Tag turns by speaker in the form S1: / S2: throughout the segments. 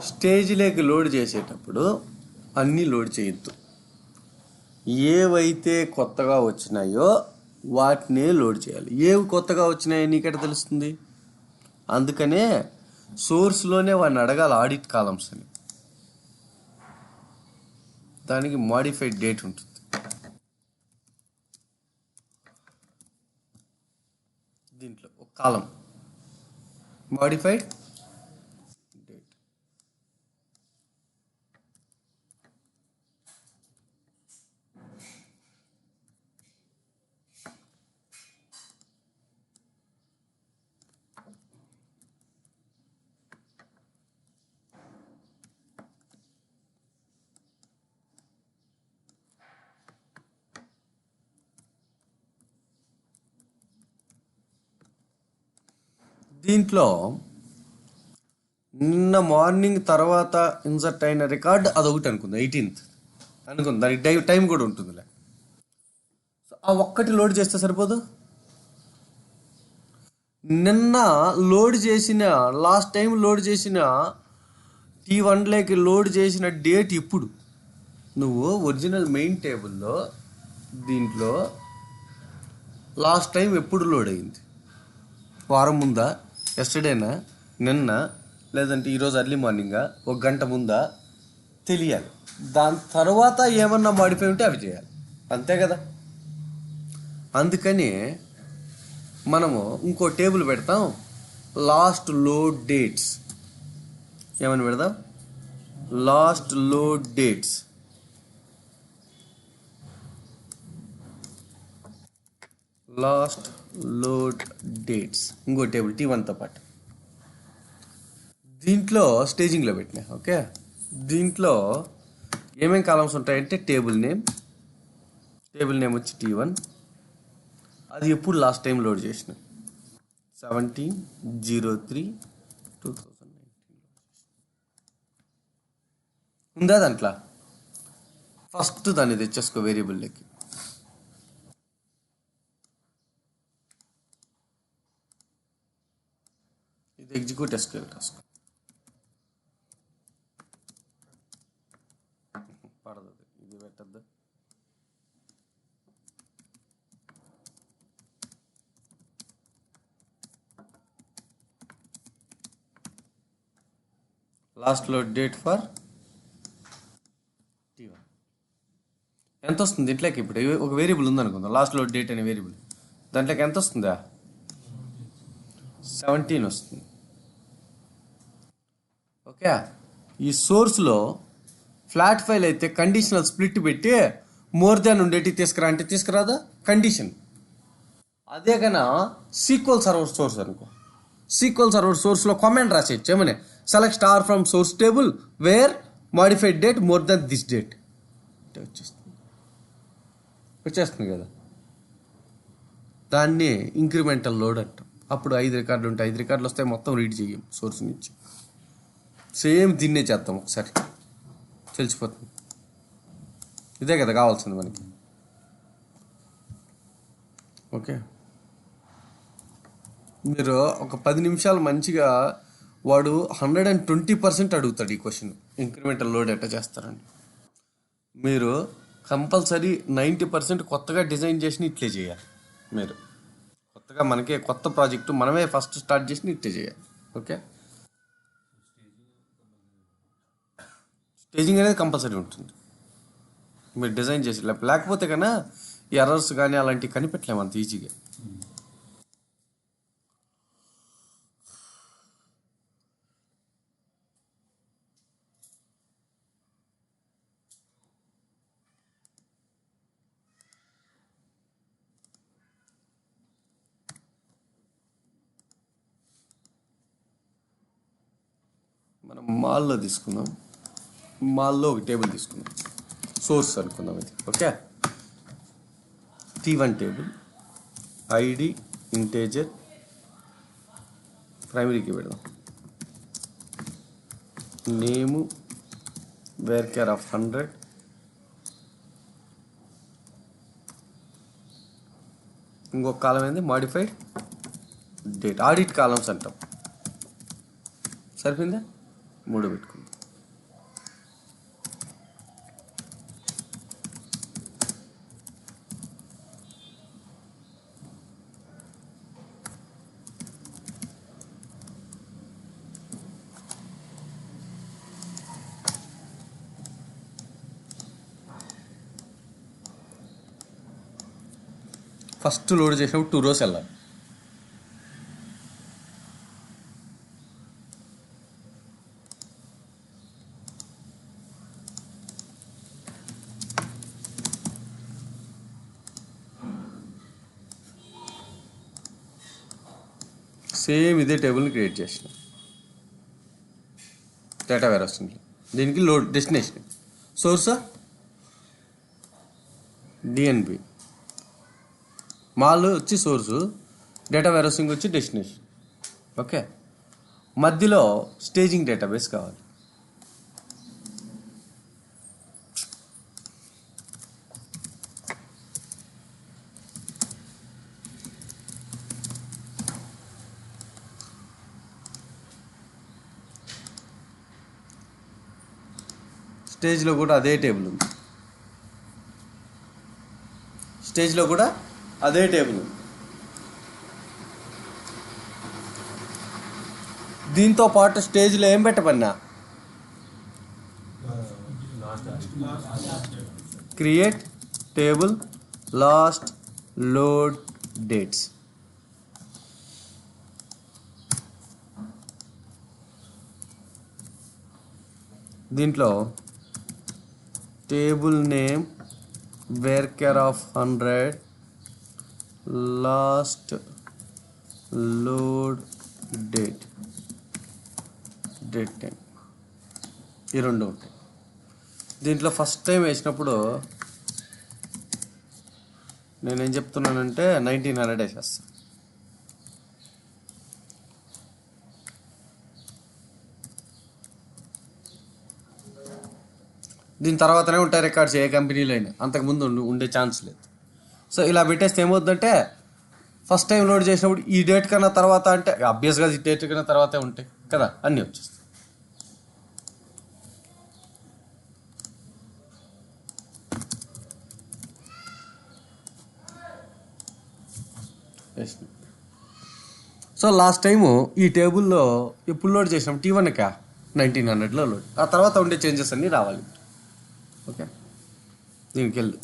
S1: స్టేజ్లోకి load చేసేటప్పుడు అన్నీ load చేయొద్దు. ఏవైతే కొత్తగా వచ్చినాయో వాటినే లోడ్ చేయాలి. ఏవి కొత్తగా వచ్చినాయో నీకెట తెలుస్తుంది? అందుకనే సోర్స్లోనే వాడిని అడగాలి ఆడిట్ కాలమ్స్ అని. దానికి మాడిఫైడ్ డేట్ ఉంటుంది. దీంట్లో ఒక కాలం మాడిఫైడ్ డేట్. దీంట్లో నిన్న మార్నింగ్ తర్వాత ఇన్సర్ట్ అయిన రికార్డ్ అదొకటి అనుకుందాం, 18th అనుకుందాం. దానికి టైం కూడా ఉంటుందిలే. సో ఆ ఒక్కటి లోడ్ చేస్తే సరిపోదు. నిన్న లోడ్ చేసిన లాస్ట్ టైం లోడ్ చేసిన T1లోకి లోడ్ చేసిన డేట్ ఇప్పుడు నువ్వు ఒరిజినల్ మెయిన్ టేబుల్లో దీంట్లో లాస్ట్ టైం ఎప్పుడు లోడ్ అయింది, వారం ముందా, ఎస్టర్డేనా, నిన్న, లేదంటే ఈరోజు ఎర్లీ మార్నింగా, ఒక గంట ముందా తెలియాలి. దాని తర్వాత ఏమన్నా మాడిఫై ఉంటే అవి చేయాలి, అంతే కదా. అందుకని మనము ఇంకో టేబుల్ పెడతాం, లాస్ట్ లోడ్ డేట్స్. ఏమని పెడదాం? Last load dates. Last load dates ఇంకో టేబుల్ T1తో పాటు. దీంట్లో స్టేజింగ్లో పెట్టినా. ఓకే, దీంట్లో ఏమేమి కాలమ్స్ ఉంటాయంటే టేబుల్ నేమ్ వచ్చి T1, అది ఎప్పుడు లాస్ట్ టైం లోడ్ చేసిన 17/03/2019 ఉందా దాంట్లో. ఫస్ట్ దాన్ని తెచ్చేసుకో వేరియబుల్లోకి. ఇది ఎగ్జిక్యూట్ SQL రాసుకో. పడదు, ఇది పెట్టద్దు. Last load date for T1 ఎంత వస్తుంది దీంట్లోకి? ఇప్పుడు ఒక వేరియబుల్ ఉందనుకుందాం, లాస్ట్ లోడ్ డేట్ అనే వేరియబుల్. దాంట్లోకి ఎంత వస్తుందా? 17 వస్తుంది. ఓకే, ఈ సోర్స్లో ఫ్లాట్ ఫైల్ అయితే కండిషనల్ స్ప్లిట్ పెట్టి మోర్ దాన్ ఉండేటి తీసుకురా అంటే తీసుకురాదా కండిషన్. అదే కన్నా సీక్వల్ సర్వర్ సోర్స్ అనుకో, సీక్వల్ సర్వర్ సోర్స్లో కామెంట్ రాసేయచ్చు. ఏమని? Select star from source table wear modified date more than this date. వచ్చేస్తుంది కదా. దాన్ని ఇంక్రిమెంటల్ లోడ్ అంటాం. అప్పుడు 5 రికార్డులు ఉంటాయి. 5 రికార్డులు వస్తాయి, మొత్తం రీడ్ చేయం సోర్స్ నుంచి. సేమ్ దీన్నే చేద్దాం ఒకసారి, తెలిసిపోతుంది. ఇదే కదా కావాల్సింది మనకి. ఓకే, మీరు ఒక 10 నిమిషాలు మంచిగా, వాడు 120% అడుగుతాడు ఈ క్వశ్చన్, ఇంక్రిమెంటల్ లోడ్ ఎట్లా చేస్తారని. మీరు కంపల్సరీ 90% కొత్తగా డిజైన్ చేసి ఇట్లే చేయాలి. మీరు కొత్తగా మనకే కొత్త ప్రాజెక్టు మనమే ఫస్ట్ స్టార్ట్ చేసి ఇట్లే చేయాలి. ఓకే, స్టేజింగ్ అనేది కంపల్సరీ ఉంటుంది. మీరు డిజైన్ చేసి లేకపోతే కన్నా ఎర్రర్స్ కానీ అలాంటివి కనిపెట్టలేము అంత ఈజీగా. మనం మాల్లో తీసుకుందాం. మాల్లో ఒక టేబుల్ తీసుకుందాం, సోర్స్ అనుకుందాం ఇది. Okay, T1 table ID integer ప్రైమరీకి పెడదాం. నేము వేర్ కేర్ ఆఫ్ 100, ఇంకొక కాలం ఏంది మాడిఫైడ్ డేట్. ఆడిట్ కాలమ్స్ అంటాం. సరిపోయిందా? 3 పెట్టుకుందాం. ఫస్ట్ లోడ్ చేసినప్పుడు 2 rows వెళ్ళాలి. సేమ్ ఇదే టేబుల్ని క్రియేట్ చేసిన డేటా వేర్ వస్తుంది. దీనికి load destination source DNB, mall వచ్చి సోర్సు, డేటా వేరసింగ్ వచ్చి డెస్టినేషన్. ఓకే, మధ్యలో స్టేజింగ్ డేటాబేస్ కావాలి. స్టేజ్లో కూడా అదే టేబుల్ ఉంది. స్టేజ్లో కూడా అదే టేబుల్ ఉంది. దీంతో పాటు స్టేజ్లో ఏం పెట్టమన్నా, create table last load dates. దీంట్లో table name varchar of 100 last load date time, ఈ 2 ఉంటాయి. దీంట్లో ఫస్ట్ టైం వేసినప్పుడు నేనేం చెప్తున్నానంటే 1900 వేసేస్తాను. దీని తర్వాతనే ఉంటాయి రికార్డ్స్ ఏ కంపెనీలో అయినా, అంతకుముందు ఉండే ఛాన్స్ లేదు. సో ఇలా పెట్టేస్తే ఏమవుతుందంటే ఫస్ట్ టైం లోడ్ చేసినప్పుడు ఈ డేట్ కన్నా తర్వాత అంటే అబ్వియస్గా ఈ డేట్ కన్నా తర్వాతే ఉంటాయి కదా, అన్నీ వచ్చేస్తాయి. సో లాస్ట్ టైము ఈ టేబుల్లో ఎప్పుడు లోడ్ చేసినాం, T1కా 1900లో లోడ్. ఆ తర్వాత ఉండే చేంజెస్ అన్నీ రావాలి. ఓకే, దీనికి వెళ్ళు.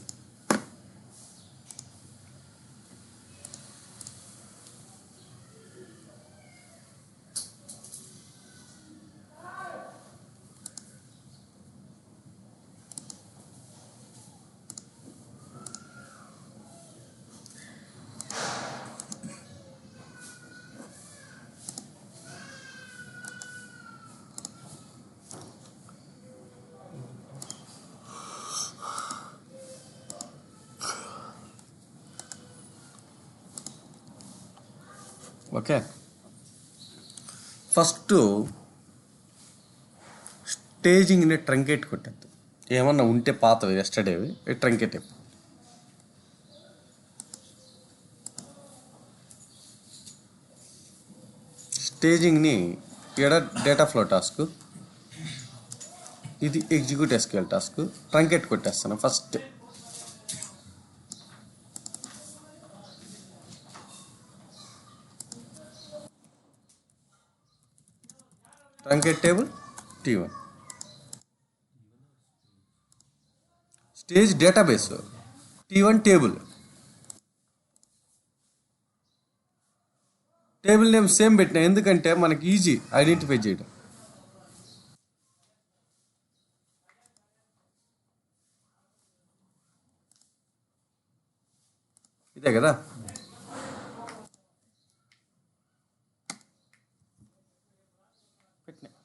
S1: ఓకే, ఫస్ట్ స్టేజింగ్ని ట్రంకేట్ కొట్టద్దు. ఏమన్నా ఉంటే పాతవి ఎస్టర్డేవి ట్రంకేట్ అయిపోయి, స్టేజింగ్ని ఎడ డేటా ఫ్లో టాస్క్, ఇది ఎగ్జిక్యూట్ ఎస్క్యూఎల్ టాస్క్, ట్రంకేట్ కొట్టేస్తాను first. Truncate table T1, stage database T1 table, table name same పెట్టినా ఎందుకంటే మనకి ఈజీ ఐడెంటిఫై చేయడం. ఇదే కదా,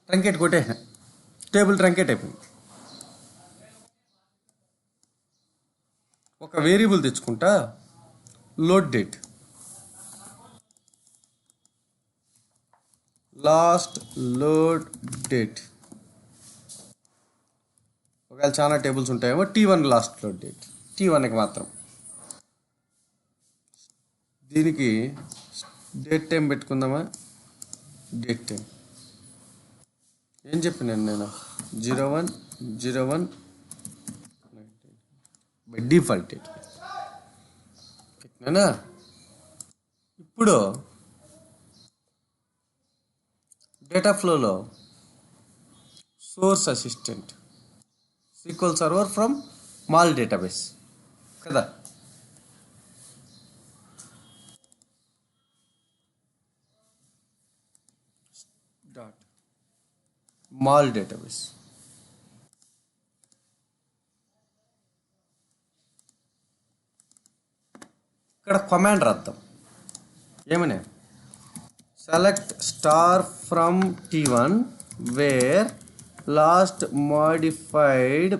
S1: ట్రంకేట్ కొట్టేసిన, టేబుల్ ట్రంకేట్ అయిపోయింది. ఒక వేరియబుల్ తెచ్చుకుంటా, load date last load date. ఒకవేళ చాలా టేబుల్స్ ఉంటాయేమో T1 లాస్ట్ లోడ్ డేట్, T1కి మాత్రం. దీనికి డేట్ టైం పెట్టుకుందామా, డేట్ టైం ఏం చెప్పినాను నేను 0101 బై డిఫాల్ట్ ఓకేనా. ఇప్పుడు డేటా ఫ్లోలో source assistant SQL server from mall database కదా. Dot mall database. ఇక్కడ కమాండ్ రాద్దాం ఏమని, select star from T1 where last modified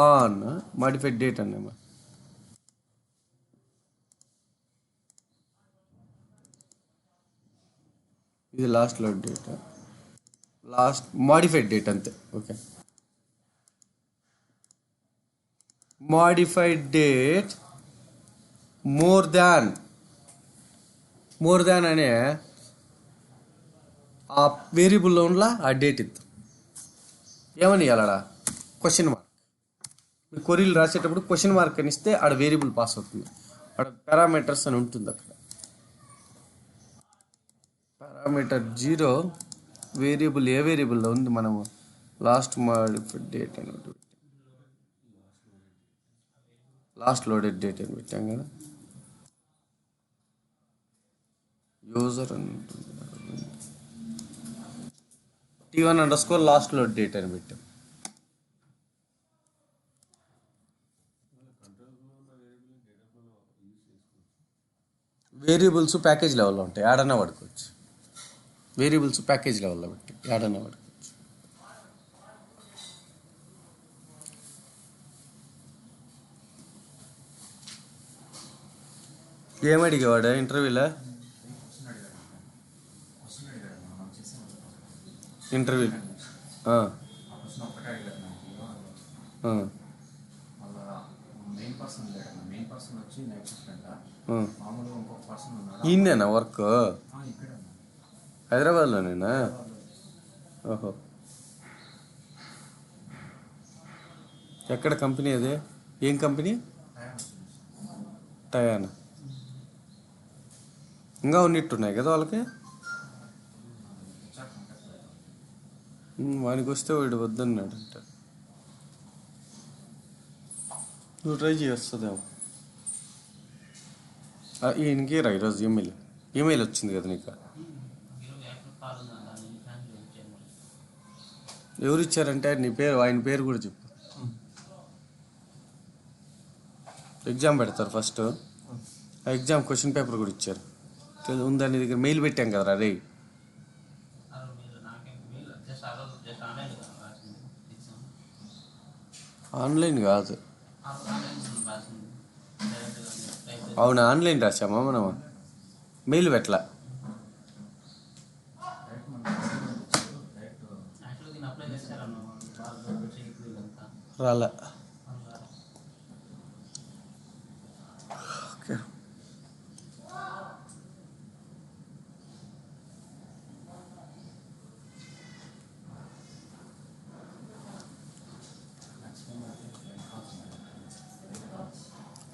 S1: on modified date అన్నమాట. ఇది last load date, last modified date అంతే. Okay, modified date more than అనే ఆ వేరియబుల్లో ఉన్న ఆ డేట్ ఇద్దాం. ఏమని ఇవ్వాలడా క్వశ్చన్ మార్క్. మీ కొరీలు రాసేటప్పుడు క్వశ్చన్ మార్క్ అని ఇస్తే ఆడ వేరియబుల్ పాస్ అవుతుంది. ఆడ పారామీటర్స్ అని ఉంటుంది. అక్కడ పారామీటర్ 0 వేరియబుల్ ఏ వేరియబుల్లో ఉంది, మనము లాస్ట్ మోడిఫైడ్ డేట్ అని లాస్ట్ లోడెడ్ డేట్ అని పెట్టాం కదా. యూజర్ అని ఉంటుంది, T1_ లాస్ట్ లోడ్ డేట్ అని పెట్టాం. వేరియబుల్స్ ప్యాకేజ్ లెవెల్లో ఉంటాయి, యాడన్నా వాడుకోవచ్చు. వేరియబుల్స్ ప్యాకేజ్ లెవెల్లో పెట్టి యాడన్నా వాడుకోవచ్చు. ఏమడిగేవాడు ఇంటర్వ్యూలో? ఇంటర్వ్యూ ఈయనేనా వర్క్? హైదరాబాద్లోనేనా? ఓహో, ఎక్కడ కంపెనీ అది? ఏం కంపెనీ? టయానా. ఇంకా ఉన్నట్టున్నాయి కదా వాళ్ళకి. వానికి వస్తే వాడు వద్దన్నాడు అంట. నువ్వు ట్రై చేస్తుందేమో. ఈయనకి రా ఈరోజు ఈమెయిల్ వచ్చింది కదా నీకు. ఎవరు ఇచ్చారంటే నీ పేరు, ఆయన పేరు కూడా చెప్పు. ఎగ్జామ్ పెడతారు ఫస్ట్, ఆ ఎగ్జామ్ క్వశ్చన్ పేపర్ కూడా ఇచ్చారు. ఉందని దగ్గర మెయిల్ పెట్టాం కదరా రే. ఆన్లైన్ కాదు. అవునా, ఆన్లైన్ రాసామా మనం? మెయిల్ పెట్టలా. రాలా. ఓకే,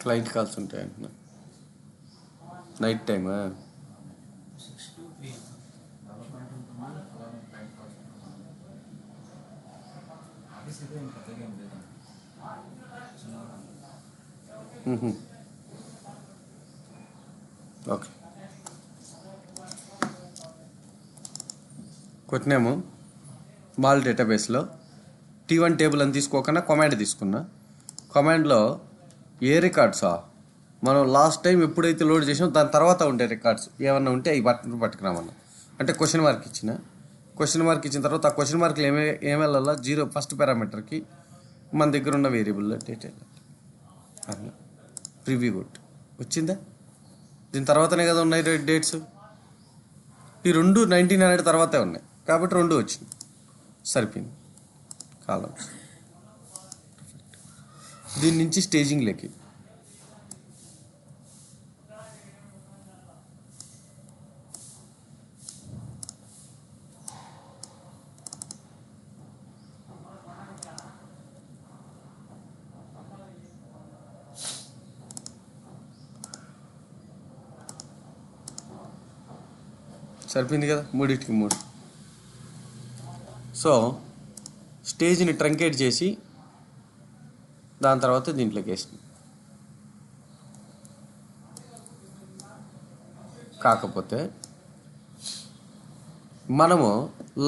S1: క్లయింట్ కాల్స్ ఉంటాయి అంటున్నా. నైట్ టైమా? ఓకే, కొట్టినాము మాల్ డేటాబేస్లో. T1 టేబుల్ అని తీసుకోకుండా కమాండ్ తీసుకున్నా. కమాండ్లో ఏ రికార్డ్సా మనం లాస్ట్ టైం ఎప్పుడైతే లోడ్ చేసామో దాని తర్వాత ఉండే రికార్డ్స్ ఏమన్నా ఉంటే అవి పట్టుకురామన్నా. అంటే క్వశ్చన్ మార్క్ ఇచ్చిన తర్వాత ఆ క్వశ్చన్ మార్కులు ఏమెళ్ళాలా 0 ఫస్ట్ పారామీటర్కి మన దగ్గర ఉన్న వేరియబుల్లో డేట్ వెళ్ళాలి. అట్లా ప్రివ్యూ కొట్టు వచ్చిందా? దీని తర్వాతనే కదా ఉన్నాయి డేట్స్. ఈ 1900 తర్వాతే ఉన్నాయి కాబట్టి 2 వచ్చింది, సరిపోయింది కాలమ్స్. దీని నుంచి స్టేజింగ్ లెక్కి సరిపోయింది కదా, మూడింటికి 3. సో స్టేజ్ని ట్రంకేట్ చేసి దాని తర్వాత దీంట్లోకి వేసింది. కాకపోతే మనము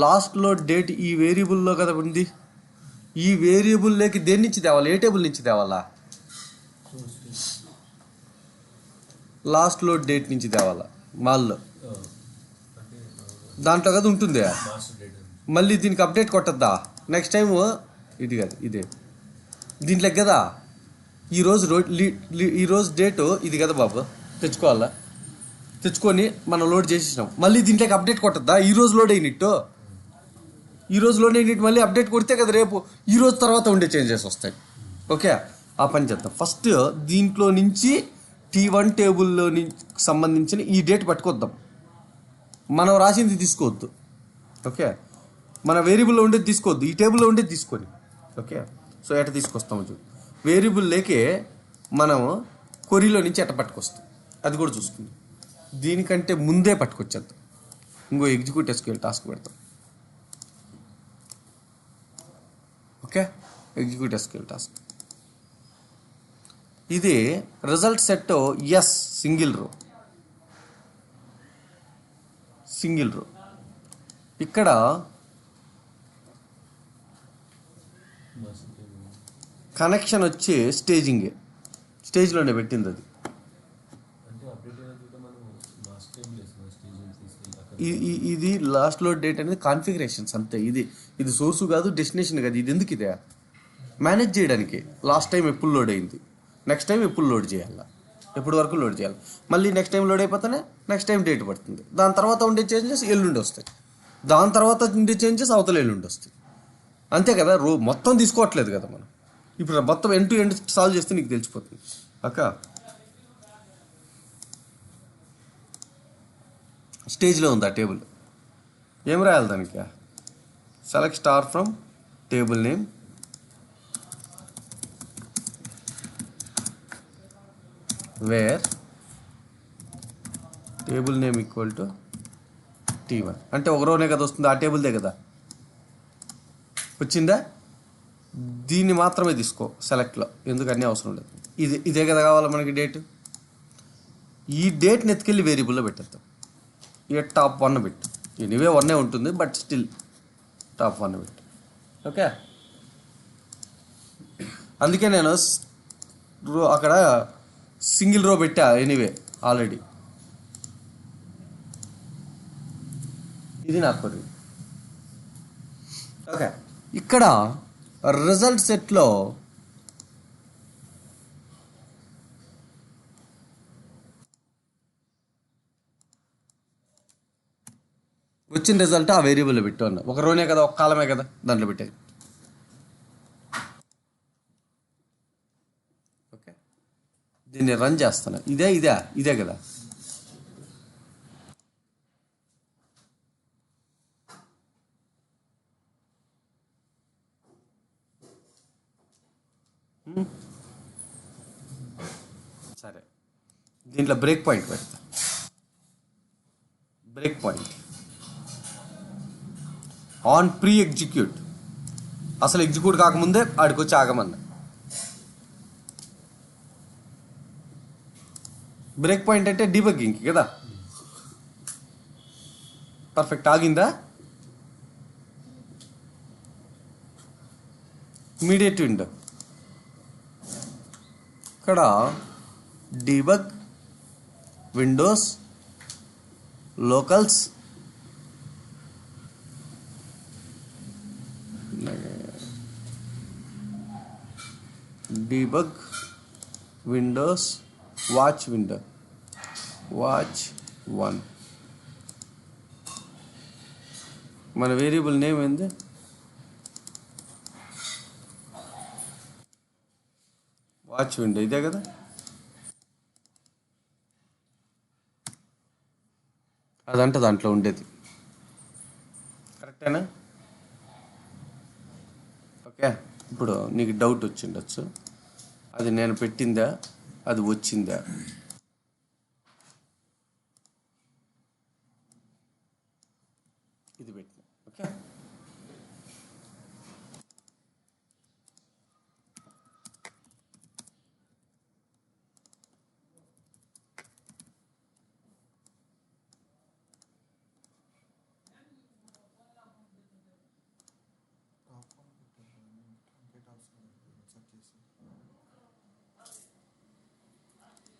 S1: లాస్ట్లో డేట్ ఈ వేరియబుల్లో కదా ఉంది, ఈ వేరియబుల్లోకి దేని నుంచి తేవాలి, ఏ టేబుల్ నుంచి తేవాలా? లాస్ట్ లోడ్ డేట్ నుంచి తేవాలా మాల్లో, దాంట్లో కదా ఉంటుంది. మళ్ళీ దీనికి అప్డేట్ కొట్టద్దా నెక్స్ట్ టైం? ఇది కాదు, ఇదే దీంట్లోకి కదా ఈరోజు డేటు ఇది కదా బాబు, తెచ్చుకోవాలా, తెచ్చుకొని మనం లోడ్ చేసేసినాం. మళ్ళీ దీంట్లోకి అప్డేట్ కొట్టద్దా? ఈరోజు లోడ్ అయినట్టు, ఈరోజు లోడ్ అయినట్టు మళ్ళీ అప్డేట్ కొడితే కదా రేపు ఈరోజు తర్వాత ఉండే చేంజెస్ వస్తాయి. ఓకే, ఆ పని చేద్దాం. ఫస్ట్ దీంట్లో నుంచి T1 టేబుల్లో సంబంధించిన ఈ డేట్ పట్టుకొద్దాం. మనం రాసింది తీసుకోవద్దు. ఓకే, మన వేరియబుల్లో ఉండేది తీసుకోవద్దు, ఈ టేబుల్లో ఉండేది తీసుకొని. ఓకే, సో ఎట్ట తీసుకొస్తాము చూడు. వేరియబుల్ లేకే మనం కొరీలో నుంచి ఎట్ట పట్టుకొస్తాం అది కూడా చూసుకుందాం. దీనికంటే ముందే పట్టుకొచ్చేద్దాం. ఇంకో ఎగ్జిక్యూట్ SQL టాస్క్ పెడతాం. Okay, execute SQL task. ఇది result set as single row. ఇక్కడ కనెక్షన్ వచ్చి స్టేజ్లోనే పెట్టింది అది. ఇది లాస్ట్ లోడ్ డేట్ అనేది కాన్ఫిగరేషన్స్ అంతే. ఇది సోర్సు కాదు, డెస్టినేషన్ కాదు. ఇది ఎందుకు ఇదే మేనేజ్ చేయడానికి. లాస్ట్ టైం ఎప్పుడు లోడ్ అయింది, నెక్స్ట్ టైం ఎప్పుడు లోడ్ చేయాలి, ఎప్పుడు వరకు లోడ్ చేయాలి, మళ్ళీ నెక్స్ట్ టైం లోడ్ అయిపోతేనే నెక్స్ట్ టైం డేట్ పడుతుంది. దాని తర్వాత ఉండే చేంజెస్ ఎల్లుండి వస్తాయి, దాని తర్వాత ఉండే చేంజెస్ అవతల ఎల్లుండి వస్తాయి. అంతే కదా, మొత్తం తీసుకోవట్లేదు కదా మనం. ఇప్పుడు మొత్తం ఎండ్ టు ఎండ్ సాల్వ్ చేస్తే నీకు తెలిసిపోతుంది. అక్క స్టేజ్లో ఉంది ఆ టేబుల్, ఏం రాయాలి దానికి? Select star from table name, where table name equal to T1. అంటే ఒక రోనే కదా వస్తుంది, ఆ టేబుల్దే కదా వచ్చిందా. దీన్ని మాత్రమే తీసుకో సెలెక్ట్లో, ఎందుకు అన్నీ అవసరం లేదు. ఇదే కదా కావాలి మనకి డేట్. ఈ డేట్ని ఎత్తుకెళ్ళి వేరియబుల్లో పెట్టేద్దాం. ఇక టాప్ 1 పెట్టు, ఎనీవే 1 ఉంటుంది, బట్ స్టిల్ టాప్ 1 పెట్టు. ఓకే, అందుకే నేను అక్కడ సింగిల్ రో పెట్టా ఎనీవే ఆల్రెడీ. ఇది నా కొరి. ఓకే, ఇక్కడ రిజల్ట్ సెట్లో వచ్చిన రిజల్ట్ ఆ వేరియబుల్లో పెట్టు అన్న. ఒక రోనే కదా, ఒక కాలమే కదా, దాంట్లో పెట్టేది. ఓకే, దీన్ని రన్ చేస్తాను. ఇదే కదా. సరే, దీంట్లో బ్రేక్ పాయింట్ పెడతా. Break point on pre execute, అసలు ఎగ్జిక్యూట్ కాకముందే ఆడికి వచ్చి ఆగమన్నా. బ్రేక్ పాయింట్ అంటే డీబగ్గింగ్ కదా. పర్ఫెక్ట్, ఆగిందా? ఇమీడియట్ విండో ఇక్కడ debug, Windows, locals, debug, Windows, watch window, watch 1. మన వేరియబుల్ నేమ్ ఏంది? వాచ్ విండో, ఇదే కదా. అదంటే దాంట్లో ఉండేది కరెక్టేనా? ఓకే, ఇప్పుడు నీకు డౌట్ వచ్చిండొచ్చు, అది నేను పెట్టిందా, అది వచ్చిందా?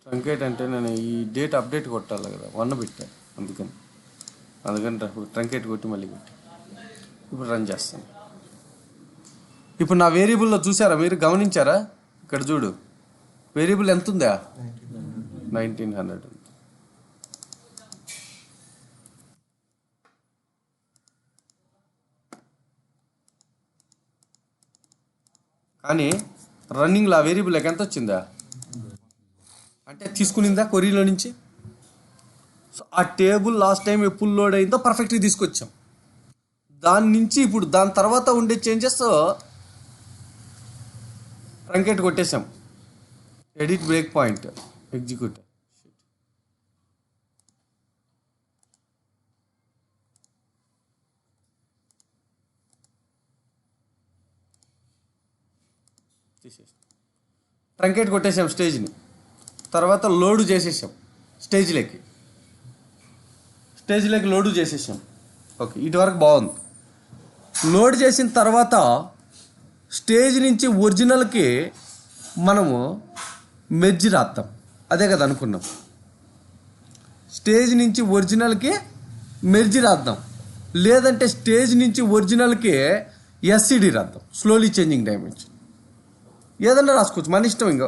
S1: ట్రంకేట్ అంటే నేను ఈ డేట్ అప్డేట్ కొట్టాలి కదా, 1 పెట్టాను, అందుకని ట్రంకేట్ కొట్టి మళ్ళీ కొట్టి ఇప్పుడు రన్ చేస్తాను. ఇప్పుడు నా వేరియబుల్లో చూసారా మీరు, గమనించారా? ఇక్కడ చూడు, వేరియబుల్ ఎంత ఉందా? 1900 ఉంది. కానీ రన్నింగ్లో ఆ వేరియబుల్ ఎంత వచ్చిందా అంటే తీసుకునిందా కొరీలో నుంచి. సో ఆ టేబుల్ లాస్ట్ టైం ఎప్పుడు లోడ్ అయిందో పర్ఫెక్ట్గా తీసుకొచ్చాం. దాని నుంచి ఇప్పుడు దాని తర్వాత ఉండే చేంజెస్ ట్రంకేట్ కొట్టేసాం. Edit break point execute. Truncate కొట్టేసాం స్టేజ్ని, తర్వాత లోడు చేసేసాం స్టేజ్లోకి లోడు చేసేసాం. ఓకే, ఇటువరకు బాగుంది. లోడ్ చేసిన తర్వాత స్టేజ్ నుంచి ఒరిజినల్కి మనము మెర్జ్ రాద్దాం, అదే కదా అనుకున్నాం. స్టేజ్ నుంచి ఒరిజినల్కి మెర్జ్ రాద్దాం, లేదంటే స్టేజ్ నుంచి ఒరిజినల్కి ఎస్సిడి రాద్దాం, స్లోలీ చేంజింగ్ డైమెన్షన్. ఏదన్నా రాసుకోవచ్చు, మన ఇష్టం. ఇంకా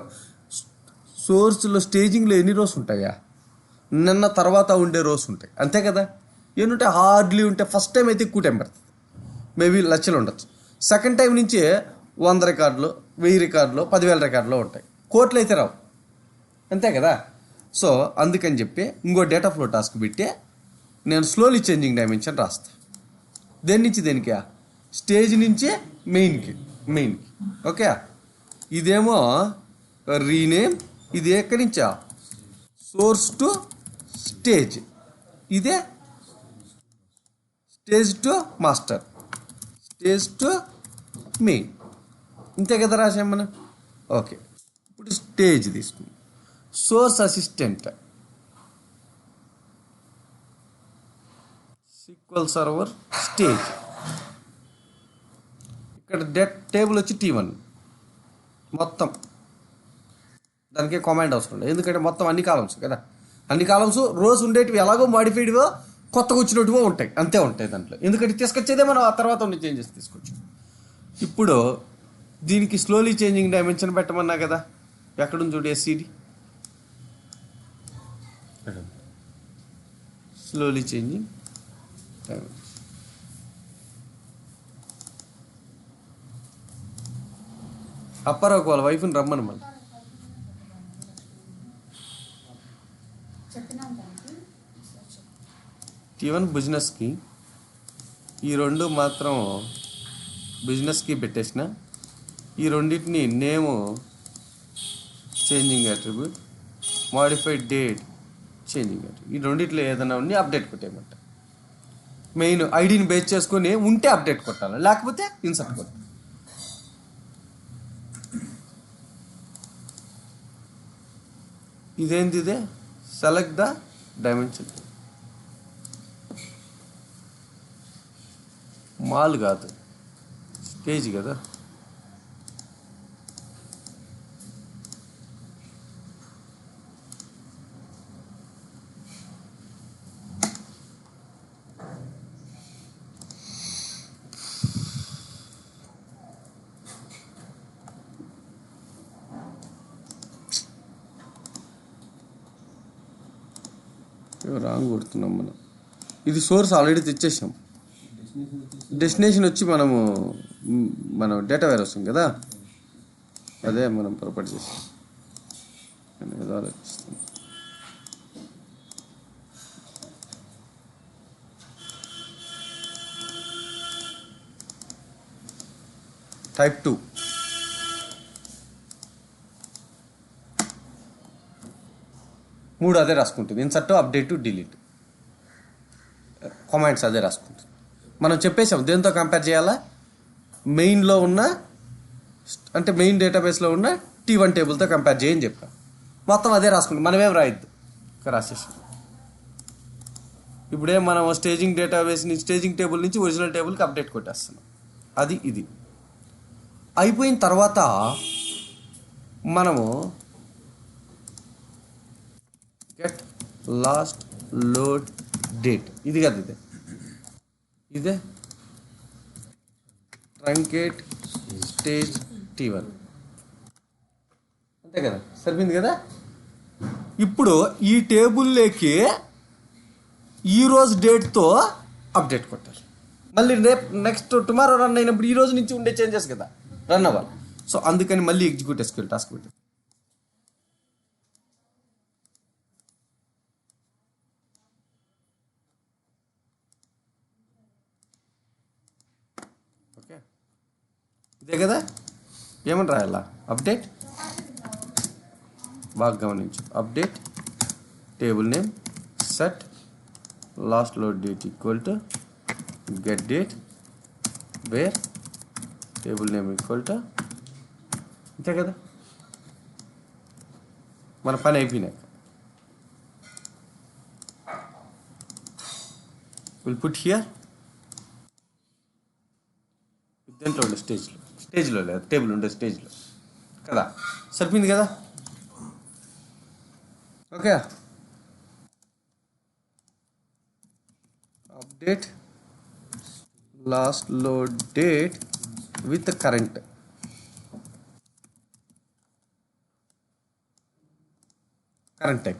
S1: సోర్స్లో స్టేజింగ్లో ఎన్ని రోస్ ఉంటాయా? నిన్న తర్వాత ఉండే రోస్ ఉంటాయి, అంతే కదా. ఏంటంటే హార్డ్లీ ఉంటే ఫస్ట్ టైం అయితే ఎక్కువ టైం పడుతుంది, మేబీ లక్షలు ఉండొచ్చు. సెకండ్ టైం నుంచి 100 రికార్డులు, 1000 రికార్డులు, 10,000 రికార్డులు ఉంటాయి, కోట్లు అయితే రావు, అంతే కదా. సో అందుకని చెప్పి ఇంకో డేటా ఫ్లో టాస్క్ పెట్టి నేను స్లోలీ చేంజింగ్ డైమెన్షన్ రాస్తాను. దేని నుంచి దేనికి? స్టేజ్ నుంచి మెయిన్కి. ఓకే, ఇదేమో రీనేమ్, ఇది ఎక్కడి నుంచా? Source to stage. ఇదే stage to master, stage to main, ఇంతే కదా రాసాం మనం. ఓకే, ఇప్పుడు స్టేజ్ తీసుకుందాం. Source assistant, SQL server stage. ఇక్కడ టేబుల్ వచ్చి T1 మొత్తం. దానికి కమాండ్ అవసరం లేదు, ఎందుకంటే మొత్తం అన్ని కాలమ్స్ కదా. అన్ని కాలమ్స్ రోస్ ఉండేటివి ఎలాగో మాడిఫైడ్వో కొత్తగా వచ్చినట్టువో ఉంటాయి, అంతే ఉంటాయి దాంట్లో. ఎందుకంటే తీసుకొచ్చేదే మనం ఆ తర్వాత ఉండే చేంజెస్ తీసుకొచ్చు. ఇప్పుడు దీనికి స్లోలీ చేంజింగ్ డైమెన్షన్ పెట్టమన్నా కదా, ఎక్కడుంది చూడు, SCD. Slowly changing dimension. Apparao వాళ్ళ వైఫ్ని రమ్మని మళ్ళీ. T1 బిజినెస్కి, ఈ రెండు మాత్రం బిజినెస్కి పెట్టేసిన. ఈ రెండింటిని name changing attribute, modified date changing attribute, ఈ రెండిట్లో ఏదైనా ఉండి అప్డేట్ కొట్టేయమంట. మెయిన్ ఐడిని బేస్ చేసుకొని ఉంటే అప్డేట్ కొట్టాలి, లేకపోతే ఇన్సర్ట్ కొట్టాలి. ఇదేంటి? ఇదే సెలెక్ట్ ద డైమెన్షన్. మాల్ కాదు, స్టేజ్ కదా. రాంగ్ కొడుతున్నాం మనం. ఇది సోర్స్ ఆల్రెడీ తెచ్చేసాం. డెస్టినేషన్ వచ్చి మనం డేటా వేర్ వస్తుంది కదా, అదే మనం పొరపాటు చేసాం. ఏదో ఆలోచిస్తాం. టైప్ 2 3 అదే రాసుకుంటుంది. ఇన్సర్ట్, అప్డేట్, డిలీట్, కామెంట్స్ అదే రాసుకుంటుంది. మనం చెప్పేసాం దేంతో కంపేర్ చేయాలా, మెయిన్లో ఉన్న అంటే మెయిన్ డేటాబేస్లో ఉన్న T1 టేబుల్తో కంపేర్ చేయని చెప్పాం. మొత్తం అదే రాసుకుంటాం, మనమేం రాయొద్దు, ఇక్కడ రాసేసాం. ఇప్పుడే మనం స్టేజింగ్ డేటాబేస్ నుంచి, స్టేజింగ్ టేబుల్ నుంచి ఒరిజినల్ టేబుల్కి అప్డేట్ కొట్టేస్తున్నాం. అది ఇది అయిపోయిన తర్వాత మనము గెట్ లాస్ట్ లోడ్ డేట్, ఇది కదా ఇదే ట్రంకేట్ స్టేజ్ T1, అంతే కదా, సరిపోయింది కదా. ఇప్పుడు ఈ టేబుల్లోకి ఈరోజు డేట్తో అప్డేట్ కొట్టాలి. మళ్ళీ రేపు నెక్స్ట్ టుమారో రన్ అయినప్పుడు ఈ రోజు నుంచి ఉండే చేంజెస్ కదా రన్ అవ్వాలి. సో అందుకని మళ్ళీ ఎగ్జిక్యూట్ SQL టాస్క్ పెట్టి ఓకే, ఇదే కదా. ఏమని రాయాలా? అప్డేట్, బాగా గమనించు, update table name set last load date equal to get date where table name equal to, అంతే కదా. మన పని అయిపోయినాక విల్ పుట్ హియర్, దేంట్లో ఉండే స్టేజ్లో లేదు, టేబుల్ ఉండే స్టేజ్లో కదా, సరిపోయింది కదా. Okay, update last load date with current time,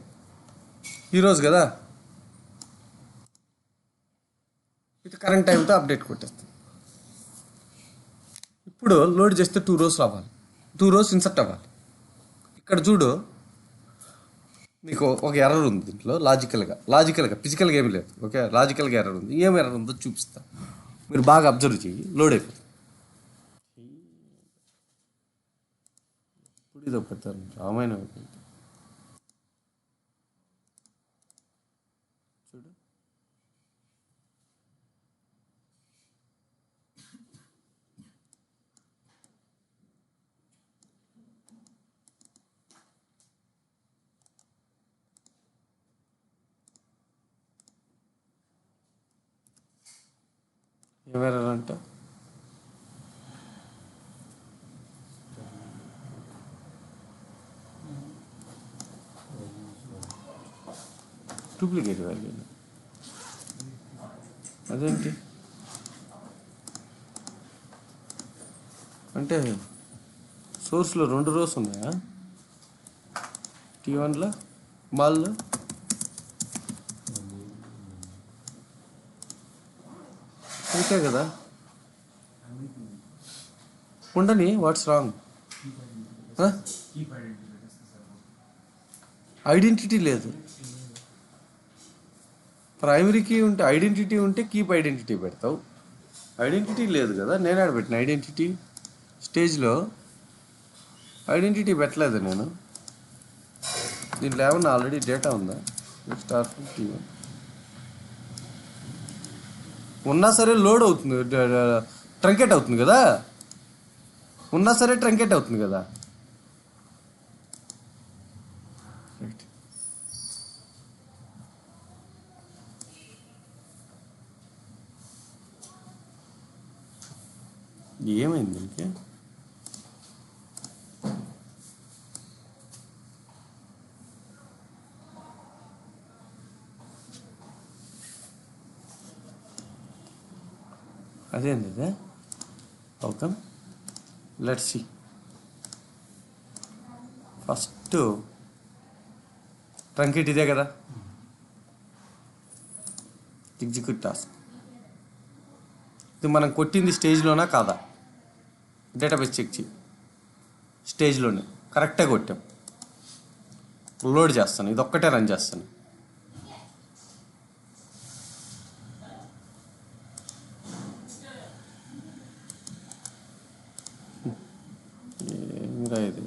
S1: ఈరోజు కదా, విత్ కరెంట్ టైంతో అప్డేట్ కొట్టేస్తాం. ఇప్పుడు లోడ్ చేస్తే 2 rows రావాలి, 2 rows ఇన్సర్ట్ అవ్వాలి. ఇక్కడ చూడు, మీకు ఒక ఎర్రర్ ఉంది దీంట్లో, లాజికల్గా ఫిజికల్గా ఏమీ లేదు. ఓకే, లాజికల్గా ఎర్రర్ ఉంది. ఏం ఎర్రర్ ఉందో చూపిస్తా, మీరు బాగా అబ్జర్వ్ చేయి. లోడ్ అయిపోతుంది. ఇప్పుడు ఇది ఒక రామాయణం అయిపోయింది. చూడు, ఏం ఎర్రర్ అంటే డూప్లికేట్ వాల్యూ. అదేంటి అంటే సోర్స్లో 2 rows ఉన్నాయా T1లో, మాల్లో? అంతే కదా, ఉండని. What's wrong? ఐడెంటిటీ లేదు. ప్రైమరీ కీ ఉంటే ఐడెంటిటీ ఉంటే కీప్ ఐడెంటిటీ పెడతావు. ఐడెంటిటీ లేదు కదా, నేను ఆడ పెట్టిన ఐడెంటిటీ స్టేజ్లో ఐడెంటిటీ పెట్టలేదు నేను. దీంట్లో ఏమన్నా ఆల్రెడీ డేటా ఉందా? స్టార్ T1 ఉన్నా సరే లోడ్ అవుతుంది, ట్రంకేట్ అవుతుంది కదా, ఉన్నా సరే ట్రంకేట్ అవుతుంది కదా. రైట్, ఏమైంది దీనికి? అదేంది అదే అవుతాం. Let's see. ఫస్ట్ ట్రంకేట్ ఇదే కదా, ఎగ్జిక్యూట్ టాస్క్. ఇది మనం కొట్టింది స్టేజ్లోనా కాదా? డేటాబేస్ చెక్ చేయి. స్టేజ్లోనే కరెక్ట్గా కొట్టాం. లోడ్ చేస్తాను, ఇది ఒక్కటే రన్ చేస్తాను. ఏమిరా ఇది?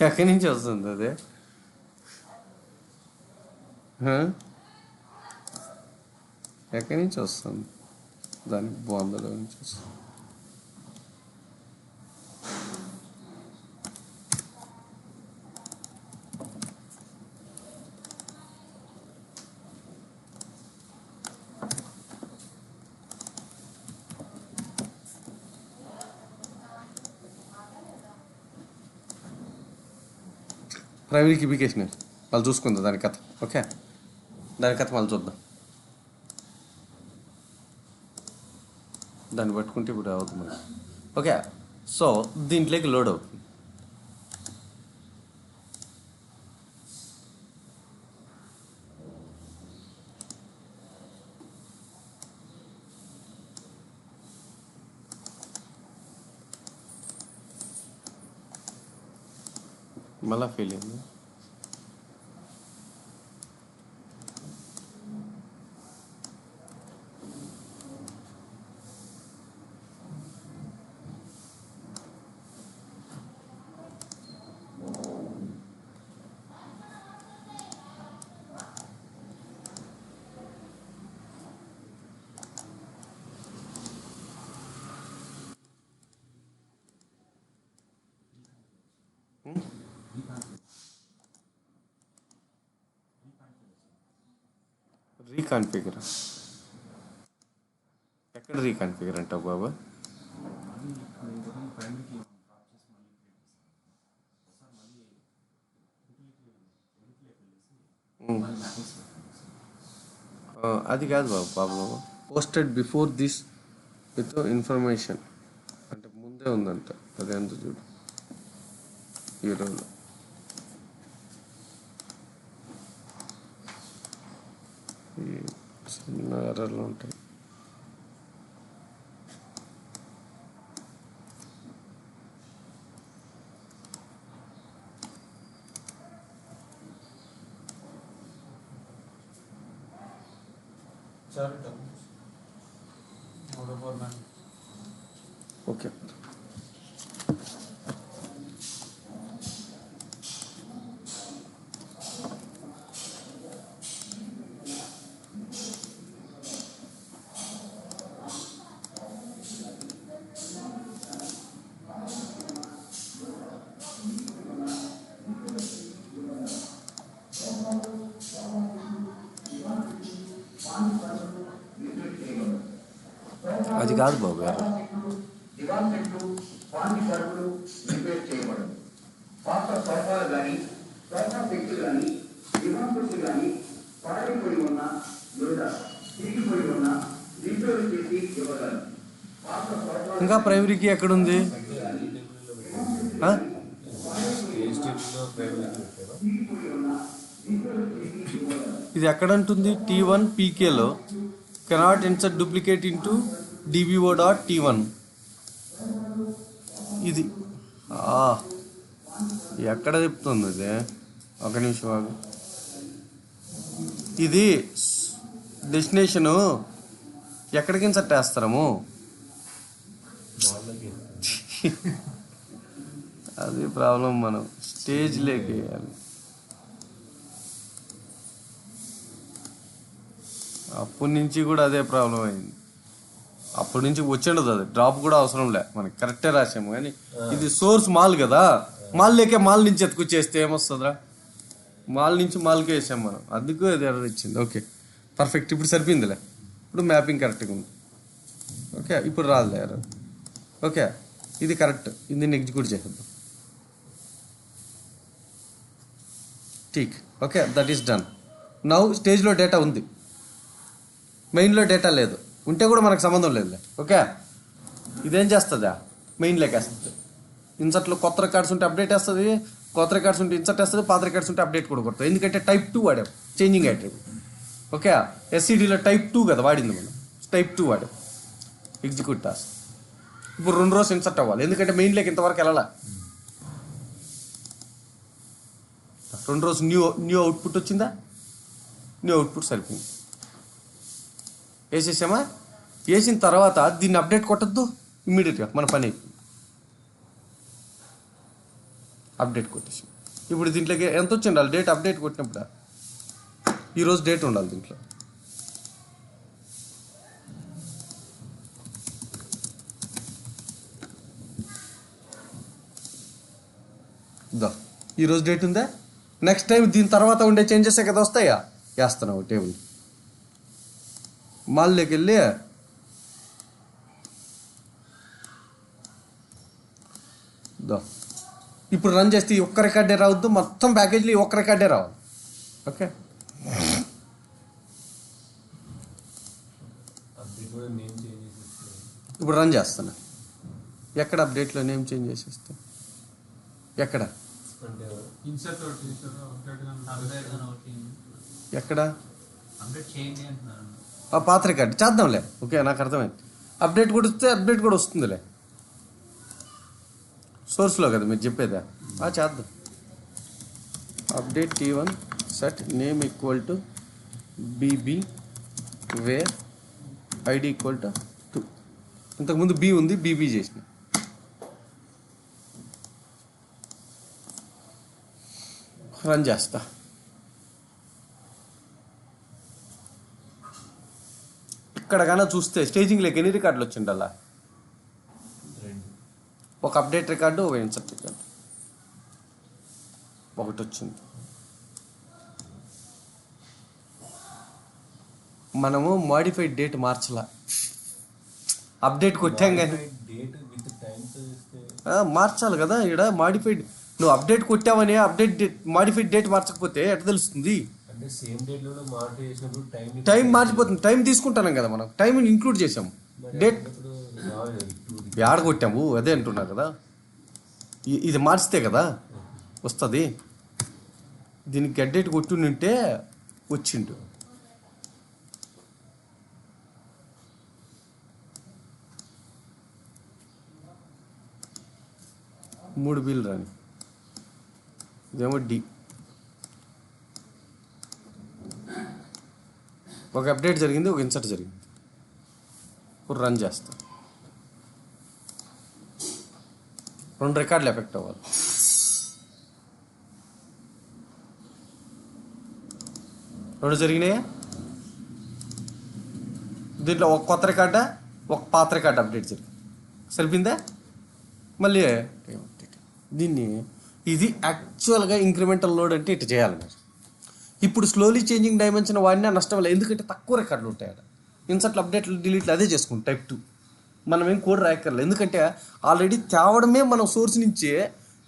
S1: ఎక్కడి నుంచి వస్తుంది అదే? ఎక్కడి నుంచి వస్తుంది? దానికి బొందలో నుంచి వస్తుంది. ప్రైమరీ కీపికేషన్ మళ్ళీ చూసుకుందాం దాని కథ. ఓకే, దాని కథ మళ్ళీ చూద్దాం. దాన్ని పట్టుకుంటే ఇప్పుడు అవుతుంది మనకి. ఓకే, సో దీంట్లోకి లోడ్ అవుతుంది. మళ్ళా ఫెయిల్ అయింది. రీకాన్ఫిగర్ ఎక్కడ రీకాన్ఫిగర్ అంటావు బాబా? అది కాదు బాబు problem. Posted before this with information అంటే ముందే ఉందంట. అదే అంత చూడు ఈ రోజు. ఈ చిన్న ఎర్రర్లు ఉంటాయి. ఓకే, అది కాదు బాబు ఎర్రర్.
S2: డిపార్ట్మెంట్లు పాండి సరుకులు రిపేర్ చేయబడదు. పాత సోఫాలు కానీ సోఫా సెట్లు కానీ డిమాండ్స్ కానీ పాడైపోయి ఉన్న లేదా తీగిపోయి ఉన్న రిపేర్ చేసి ఇవ్వగలరు. పాత సోఫా
S1: ఇంకా ప్రైమరీకి ఎక్కడుంది? ఇది ఎక్కడంటుంది? T1 పీకేలో cannot insert duplicate into dbo.t1. ఇది ఎక్కడ చెప్తుంది ఇది? ఒక నిమిషం ఆగు. ఇది డెస్టినేషను ఎక్కడికి ఇన్సర్ట్ వేస్తాము? అది ప్రాబ్లం. మనం స్టేజ్లోకి వేయాలి. అప్పటి నుంచి కూడా అదే ప్రాబ్లం అయింది. అప్పటి నుంచి వచ్చిండదు, అది డ్రాప్ కూడా అవసరం లే, మనకి కరెక్టే రాసాము. కానీ ఇది సోర్స్ మాల్ కదా, మాల్ నుంచి ఎత్తుకొచ్చేస్తే ఏమొస్తుందిరా? మాల్ నుంచి మాల్కే వేసాం మనం, అందుకు అది ఎర్రర్ ఇచ్చింది. ఓకే పర్ఫెక్ట్, ఇప్పుడు సరిపోయిందిలే. ఇప్పుడు మ్యాపింగ్ కరెక్ట్గా ఉంది. ఓకే ఇప్పుడు రాదులే ఎర్రర్. ఓకే ఇది కరెక్ట్, దీన్ని ఎగ్జిక్యూట్ చేసేద్దాం. ఠీక్, okay that is done. Now స్టేజ్లో డేటా ఉంది, మెయిన్లో డేటా లేదు. ఉంటే కూడా మనకు సంబంధం లేదులే. ఓకే ఇదేం చేస్తుందా? మెయిన్లోకి వేస్తుంది. ఇన్సర్ట్లో కొత్త రికార్డ్స్ ఉంటే అప్డేట్ వేస్తుంది, కొత్త రికార్డ్స్ ఉంటే ఇన్సర్ట్ వేస్తుంది, పాత రికార్డ్స్ ఉంటే అప్డేట్ కూడా కొడుతుంది. ఎందుకంటే టైప్ 2 వాడాం, చేంజింగ్ అట్రిబ్యూట్. ఓకే ఎస్సీడీలో టైప్ 2 కదా వాడింది మనం, టైప్ 2 వాడాం. Execute task. ఇప్పుడు 2 రోజు ఇన్సర్ట్ అవ్వాలి, ఎందుకంటే మెయిన్లోకి ఇంతవరకు వెళ్ళాలా. 2 రోజు న్యూ అవుట్పుట్ వచ్చిందా? న్యూ అవుట్పుట్ సరిపోయింది. వేసేసామా? వేసిన తర్వాత దీన్ని అప్డేట్ కొట్టద్దు, ఇమ్మీడియట్గా మన పని అయిపోయింది. అప్డేట్ కొట్టేసాం. ఇప్పుడు దీంట్లోకి ఎంత వచ్చి ఉండాలి? డేట్ అప్డేట్ కొట్టినప్పుడు ఈరోజు డేట్ ఉండాలి దీంట్లో. దా ఈరోజు డేట్ ఉందా? నెక్స్ట్ టైం దీని తర్వాత ఉండే చేంజెస్ కదా వస్తాయా? వేస్తున్నావు టేబుల్. మాల్లోకి వెళ్ళి దా ఇప్పుడు రన్ చేస్తే ఈ ఒక్క రికార్డే రావద్దు, మొత్తం ప్యాకేజ్లో ఈ ఒక్క రికార్డే రావాలి. ఓకే, ఇప్పుడు రన్ చేస్తాను. ఎక్కడ అప్డేట్లో నేమ్ చేంజ్ చేసేస్తా? ఎక్కడ ఎక్కడ పాత రికార్డు చేద్దాంలే. ఓకే, నాకు అర్థమైంది. అప్డేట్ కూడా వస్తే అప్డేట్ కూడా వస్తుందిలే, సోర్స్లో కదా మీరు చెప్పేదా. చేద్దాం. Update T1 set name equal to BB where ID equal to 2. ఇంతకుముందు B ఉంది, BB చేసిన. రన్ చేస్తా. ఇక్కడ కన్నా చూస్తే స్టేజింగ్లోకి ఎన్ని రికార్డులు వచ్చిండి? అలా ఒక అప్డేట్ రికార్డు, ఒక ఇన్సర్ట్ రికార్డు ఒకటి వచ్చింది. మనము మాడిఫైడ్ డేట్ మార్చలా, అప్డేట్ కొట్టాం కానీ మార్చాలి కదా. ఇక్కడ మాడిఫైడ్ నువ్వు అప్డేట్ కొట్టావని అప్డేట్ డేట్ మాడిఫైడ్ డేట్ మార్చకపోతే ఎట్లా తెలుస్తుంది? టైం మార్చిపోతుంది. టైం తీసుకుంటాం కదా మనం, టైం ఇంక్లూడ్ చేసాము, డేట్ యాడ కొట్టాము అదే అంటున్నా కదా. ఇది మార్చితే కదా వస్తుంది. దీనికి గడ్డేట్ కొట్టుంటే వచ్చిండు. మూడు బిల్లు రాని, ఇదేమో D. ఒక అప్డేట్ జరిగింది, ఒక ఇన్సర్ట్ జరిగింది. ఇప్పుడు రన్ చేస్తా. 2 రికార్డులు ఎఫెక్ట్ అవ్వాలి. రెండు జరిగినాయా? దీంట్లో ఒక కొత్త రికార్డా, ఒక పాత రికార్డు అప్డేట్ జరిగింది. సరిపోయిందా? మళ్ళీ దీన్ని ఇది యాక్చువల్గా ఇంక్రిమెంటల్ లోడ్ అంటే ఇటు చేయాలి మీరు. ఇప్పుడు స్లోలీ చేంజింగ్ డైమెన్షన్ వాడినా నష్టం లేదు, ఎందుకంటే తక్కువ రికార్డులు ఉంటాయి. ఇన్సర్ట్లు, అప్డేట్లు, డిలీట్లు అదే చేసుకుంటాం. టైప్ 2 మనం ఏం కోడ్ రాయక్కర్లేదు, ఎందుకంటే ఆల్రెడీ తేవడమే మనం సోర్స్ నుంచే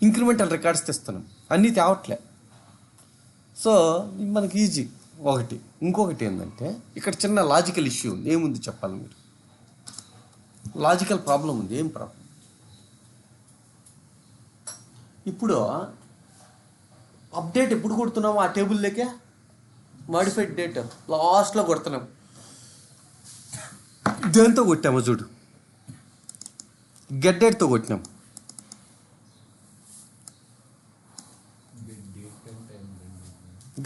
S1: ఇంక్రిమెంటల్ రికార్డ్స్ తెస్తున్నాం, అన్నీ తేవట్లే. సో మనకి ఈజీ. ఒకటి. ఇంకొకటి ఏంటంటే ఇక్కడ చిన్న లాజికల్ ఇష్యూ ఉంది. ఏముంది చెప్పాలి మీరు? లాజికల్ ప్రాబ్లం ఉంది. ఏం ప్రాబ్లం? ఇప్పుడు అప్డేట్ ఎప్పుడు కొడుతున్నాము? ఆ టేబుల్లోకే మాడిఫైడ్ డేట్ లాస్ట్లో కొడుతున్నాం. దేంతో కొట్టాము చూడు, గెట్ డేట్తో కొట్టినాం.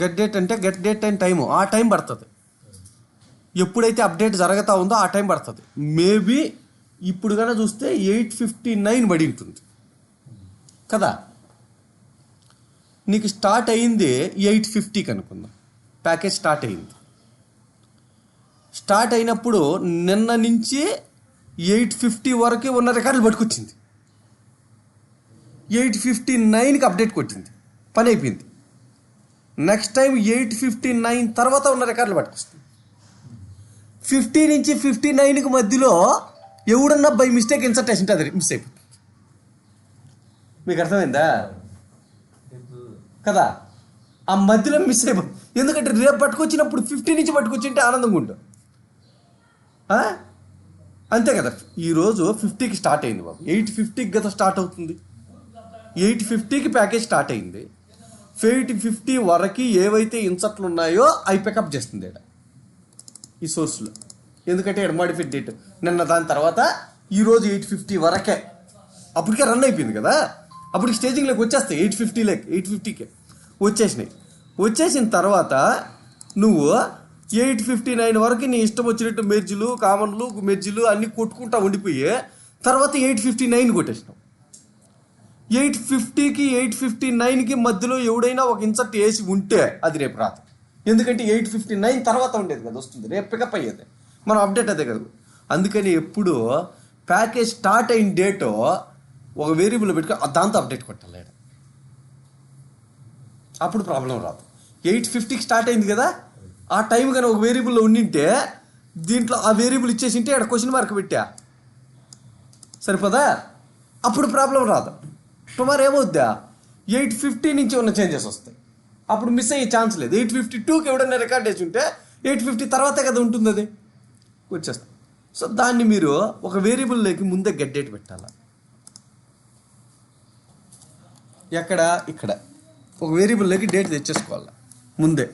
S1: గెట్ డేట్ అంటే గెట్ డేట్ అండ్ టైము, ఆ టైం పడుతుంది. ఎప్పుడైతే అప్డేట్ జరుగుతూ ఉందో ఆ టైం పడుతుంది. మేబీ ఇప్పుడు కన్నా చూస్తే 8:59 పడి ఉంటుంది కదా. నీకు స్టార్ట్ అయింది 8:50కి అనుకుందాం. ప్యాకేజ్ స్టార్ట్ అయింది. స్టార్ట్ అయినప్పుడు నిన్న నుంచి 8:50 వరకు ఉన్న రికార్డులు పట్టుకొచ్చింది. 8:59కి అప్డేట్ కొట్టింది, పని అయిపోయింది. నెక్స్ట్ టైం 8:59 తర్వాత ఉన్న రికార్డులు పట్టుకొస్తుంది. 50 నుంచి 59కి మధ్యలో ఎవడన్నా బై మిస్టేక్ ఇన్సర్ట్ చేసింటే అది మిస్ అయిపోతుంది. మీకు అర్థమైందా కదా? ఆ మధ్యలో మిస్ అయిపోతుంది. ఎందుకంటే రేపు పట్టుకొచ్చినప్పుడు 50 నుంచి పట్టుకొచ్చింటే ఆనందంగా ఉంటుంది. అంతే కదా. ఈరోజు 50కి స్టార్ట్ అయింది బాబు, 8:50కి కదా స్టార్ట్ అవుతుంది. 8:50కి ప్యాకేజ్ స్టార్ట్ అయింది. 8:50 వరకు ఏవైతే ఇన్సర్ట్లు ఉన్నాయో అవి పికప్ చేస్తుంది ఇక్కడ ఈ సోర్స్లో. ఎందుకంటే ఇక్కడ మాడిఫైడ్ డేట్ నిన్న, దాని తర్వాత ఈరోజు 8:50 వరకే. అప్పటికే రన్ అయిపోయింది కదా. అప్పటికి స్టేజింగ్లోకి వచ్చేస్తాయి. 8:50కే వచ్చేసినాయి. వచ్చేసిన తర్వాత నువ్వు 8:59 వరకు నీ ఇష్టం వచ్చినట్టు మెర్జులు, కామన్లు, మెర్జులు అన్నీ కొట్టుకుంటా ఉండిపోయి తర్వాత 8:59 కొట్టేసినావు. 8:50కి 8:59కి మధ్యలో ఎవడైనా ఒక ఇన్సర్ట్ వేసి ఉంటే అది రేపు రాదు. ఎందుకంటే 8:59 తర్వాత ఉండేది కదా వస్తుంది, రేపు పికప్ అయ్యేది. మనం అప్డేట్ అదే కదా. అందుకని ఎప్పుడు ప్యాకేజ్ స్టార్ట్ అయిన డేటో ఒక వేరియబుల్ పెట్టుకో, దాంతో అప్డేట్ కొట్టాలి. అప్పుడు ప్రాబ్లం రాదు. 8:50కి స్టార్ట్ అయింది కదా, ఆ టైం కానీ ఒక వేరియబుల్లో ఉండింటే దీంట్లో ఆ వేరియబుల్ ఇచ్చేసింటే ఇక్కడ క్వశ్చన్ మార్క్ పెట్టా సరిపోదా? అప్పుడు ప్రాబ్లం రాదు. టుమారో ఏమవుద్దా? 850 నుంచి ఉన్న చేంజెస్ వస్తాయి. అప్పుడు మిస్ అయ్యే ఛాన్స్ లేదు. 852కి ఎవడన్నా రికార్డ్ వేసి ఉంటే 850 తర్వాతే కదా ఉంటుంది అది వచ్చేస్తుంది. సో దాన్ని మీరు ఒక వేరియబుల్లోకి ముందే గెట్ డేట్ పెట్టాలి. ఎక్కడ? ఇక్కడ ఒక వేరియబుల్లోకి డేట్ తెచ్చేసుకోవాలి ముందే.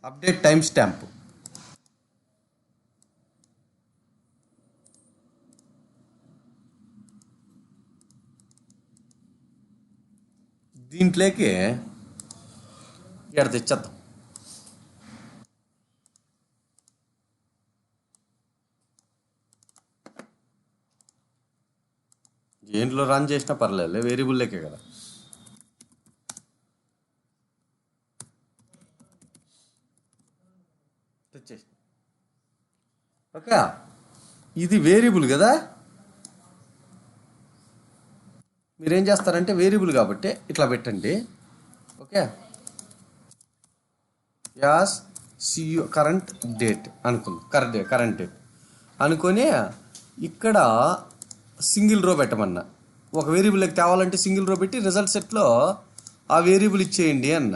S1: Update time stamp. దీంట్లోకి ఇక్కడ తెచ్చేద్దాం. దేంట్లో రన్ చేసినా పర్లేదు, వేరియబుల్లోకే కదా. తెచ్చేసి ఓకే, ఇది వేరియబుల్ కదా. మీరేం చేస్తారంటే వేరియబుల్ కాబట్టి ఇట్లా పెట్టండి. ఓకే, యాస్ సియు కరెంట్ డేట్ అనుకుంది. కరెంట్ డేట్ అనుకొని ఇక్కడ సింగిల్ రో పెట్టమన్నా. ఒక వేరియబుల్కి తేవాలంటే సింగిల్ రో పెట్టి రిజల్ట్ సెట్లో ఆ వేరియబుల్ ఇచ్చేయండి అన్న.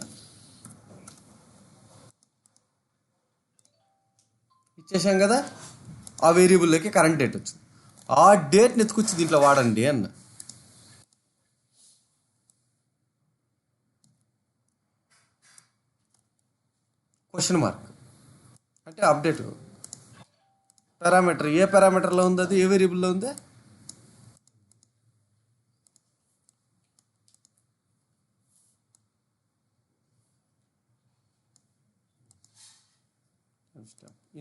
S1: ఇచ్చేసాం కదా, ఆ వేరియబుల్లోకి కరెంట్ డేట్ వచ్చింది. ఆ డేట్ని ఎత్తుకొచ్చి దీంట్లో వాడండి అన్న. క్వశ్చన్ మార్క్ అంటే అప్డేట్ పారామీటర్. ఏ పారామీటర్లో ఉంది అది? ఏ వేరియబుల్లో ఉంది?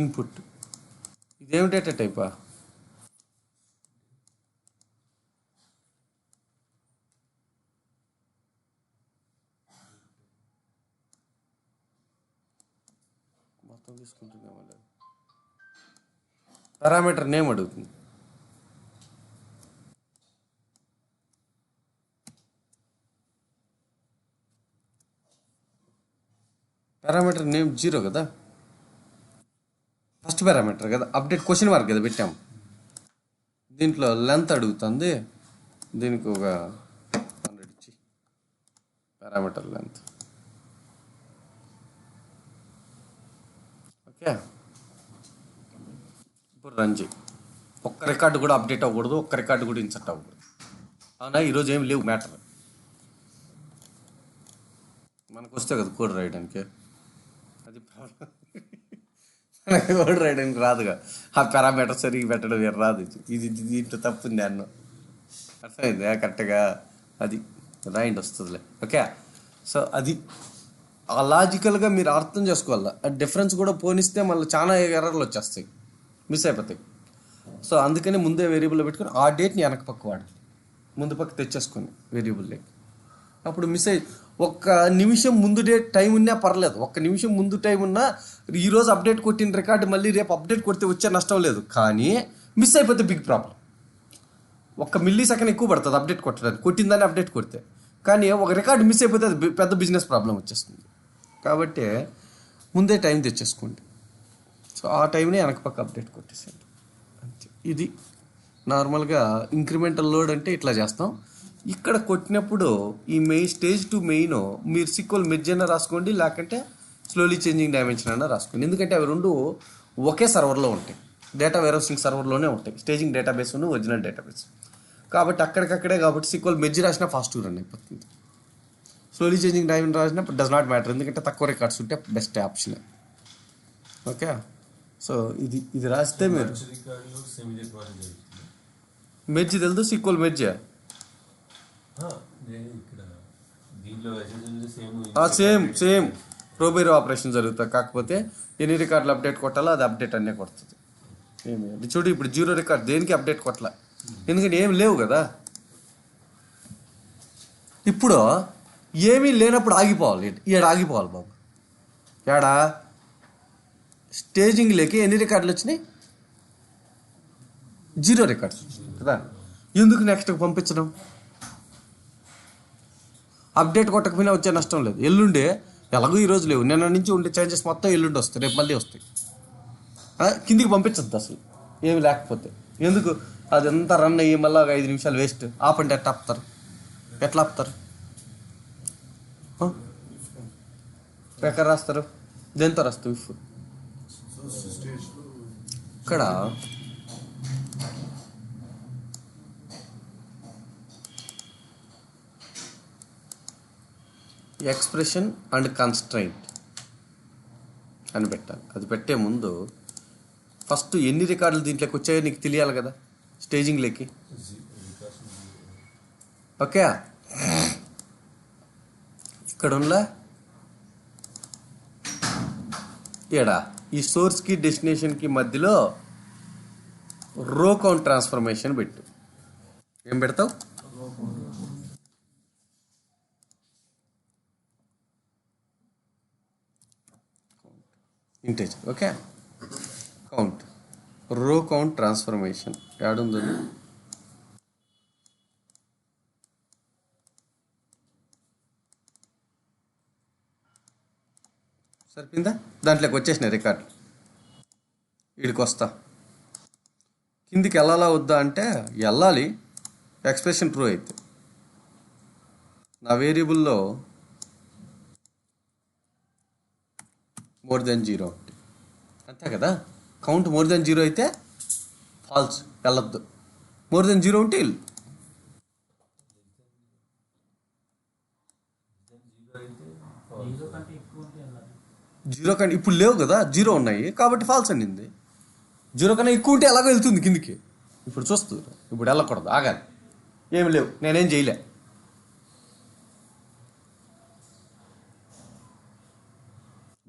S1: ఇన్పుట్. ఇదేమి డేటా టైపా? మొత్తం తీసుకుంటున్నాం. పారామీటర్ నేమ్ అడుగుతుంది. పారామీటర్ నేమ్ 0 కదా, ఫస్ట్ పారామీటర్ కదా. అప్డేట్ క్వశ్చన్ మార్క్ కదా పెట్టాము. దీంట్లో లెంత్ అడుగుతుంది. దీనికి ఒక 100 ఇచ్చి పారామీటర్ లెంత్. ఓకే, ఇప్పుడు రన్ చేయి. ఒక్క రికార్డు కూడా అప్డేట్ అవ్వకూడదు, ఒక్క రికార్డు కూడా ఇన్సర్ట్ అవ్వకూడదు. అవునా? ఈరోజు ఏం లేవు మ్యాటర్. మనకు వస్తే కదా కోడ్ రాయడానికి, అది ప్రాబ్లం. మనకు కోడ్ రాయడానికి రాదుగా, ఆ పారామీటర్ సరిగ్గా పెట్టడం వేరు రాదు. ఇది దీంట్లో తప్పుంది అన్న అర్థమైంది కరెక్ట్గా. అది రాయండి వస్తుందిలే. ఓకే, సో అది ఆ లాజికల్గా మీరు అర్థం చేసుకోవాలి. ఆ డిఫరెన్స్ కూడా పోనిస్తే మళ్ళీ చాలా ఎర్రర్లు వచ్చేస్తాయి, మిస్ అయిపోతాయి. సో అందుకని ముందే వేరియబుల్లో పెట్టుకొని ఆ డేట్ని వెనక పక్క వాడాలి. ముందు పక్క తెచ్చేసుకొని వేరియబుల్లోకి. అప్పుడు మిస్ అయ్యి ఒక్క నిమిషం ముందు డేట్ టైం ఉన్నా పర్లేదు. ఒక్క నిమిషం ముందు టైం ఉన్నా ఈరోజు అప్డేట్ కొట్టిన రికార్డు మళ్ళీ రేపు అప్డేట్ కొడితే వచ్చే నష్టం లేదు. కానీ మిస్ అయిపోతే బిగ్ ప్రాబ్లం. ఒక్క మిల్లీ సెకండ్ ఎక్కువ పడుతుంది అప్డేట్ కొట్టడానికి, కొట్టిందని అప్డేట్ కొడితే. కానీ ఒక రికార్డు మిస్ అయిపోతే అది పెద్ద బిజినెస్ ప్రాబ్లం వచ్చేస్తుంది. కాబట్టి ముందే టైం తెచ్చేసుకోండి. సో ఆ టైంని వెనక పక్క అప్డేట్ కొట్టేసేయండి అంతే. ఇది నార్మల్గా ఇంక్రిమెంటల్ లోడ్ అంటే ఇట్లా చేస్తాం. ఇక్కడ కొట్టినప్పుడు ఈ స్టేజ్ టు మెయిన్ మీరు సిక్వల్ మెర్జ్ అయినా రాసుకోండి, లేకుంటే స్లోలీ చేంజింగ్ డైమెన్షన్ అయినా రాసుకోండి. ఎందుకంటే అవి రెండు ఒకే సర్వర్లో ఉంటాయి, డేటా వేర్హౌసింగ్ సర్వర్లోనే ఉంటాయి. స్టేజింగ్ డేటాబేస్ ఉన్న ఒరిజినల్ డేటాబేస్ కాబట్టి అక్కడికక్కడే. కాబట్టి సిక్వల్ మెర్జ్ రాసినా ఫాస్ట్ రన్ అయిపోతుంది. స్లోలీ చేంజింగ్ డైమెన్షన్ రాసినా డస్ నాట్ మ్యాటర్, ఎందుకంటే తక్కువ రికార్డ్స్ ఉంటే బెస్ట్ ఆప్షన్. ఓకే, సో ఇది రాస్తే మీరు మెర్జ్ తెలుసు. సిక్వల్ మెర్జ్ సేమ్ ప్రోబైర్ ఆపరేషన్ జరుగుతుంది. కాకపోతే ఎన్ని రికార్డులు అప్డేట్ కొట్టాలో అది అప్డేట్ అన్నీ కొడుతుంది. ఏమి చూడు, ఇప్పుడు 0 రికార్డ్ దేనికి అప్డేట్ కొట్టాల, ఎందుకంటే ఏమి లేవు కదా. ఇప్పుడు ఏమీ లేనప్పుడు ఆగిపోవాలి. ఆగిపోవాలి బాబు. ఏడా స్టేజింగ్లోకి ఎన్ని రికార్డులు వచ్చినాయి? 0 రికార్డ్స్ కదా. ఎందుకు నెక్స్ట్కి పంపించడం? అప్డేట్ కొట్టకపోయినా వచ్చే నష్టం లేదు. ఎల్లుండే ఎలాగో ఈరోజు లేవు, నిన్న నుంచి ఉండే చేంజెస్ మొత్తం ఎల్లుండి వస్తాయి, రేపు మళ్ళీ వస్తాయి. కిందికి పంపించద్దు అసలు ఏమి లేకపోతే. ఎందుకు అదంతా రన్ అయ్యి మళ్ళీ 5 నిమిషాలు వేస్ట్. ఆపండి, ఎట్లా ఆపుతారు? ఎట్లా ఆపుతారు? ఎక్కడ రాస్తారు? దేంతో రాస్తావు? ఇఫ్ ఇక్కడ ఎక్స్ప్రెషన్ అండ్ కన్స్ట్రైంట్ అని పెట్టాలి. అది పెట్టే ముందు ఫస్ట్ ఎన్ని రికార్డులు దీంట్లోకి వచ్చాయో నీకు తెలియాలి కదా, స్టేజింగ్లోకి. ఓకే, ఇక్కడ ఉన్న ఏడా ఈ సోర్స్కి డెస్టినేషన్కి మధ్యలో రో కౌంట్ ట్రాన్స్ఫర్మేషన్ పెట్టు. ఏం పెడతావు? ఇంటేజర్. ఓకే, కౌంట్, రో కౌంట్ ట్రాన్స్ఫర్మేషన్ ఏడుందో సరిపోయిందా? దాంట్లోకి వచ్చేసినాయి రికార్డులు. వీడికి వస్తా, కిందికి వెళ్ళాలా వద్దా అంటే వెళ్ళాలి. ఎక్స్ప్రెషన్ ట్రూ అయితే నా వేరియబుల్లో మోర్ దెన్ 0 అంటే అంతే కదా. కౌంట్ మోర్ దెన్ 0 అయితే ఫాల్స్, వెళ్ళొద్దు. మోర్ దెన్ 0 ఉంటే వెళ్ళు. జీరో కంటే ఇప్పుడు లేవు కదా, 0 ఉన్నాయి కాబట్టి ఫాల్స్ అనింది. 0 కన్నా ఎక్కువ ఉంటే ఎలాగో వెళ్తుంది కిందికి. ఇప్పుడు చూస్తుంది, ఇప్పుడు వెళ్ళకూడదు, ఆగాలి. ఏమి లేవు, నేనేం చేయలే.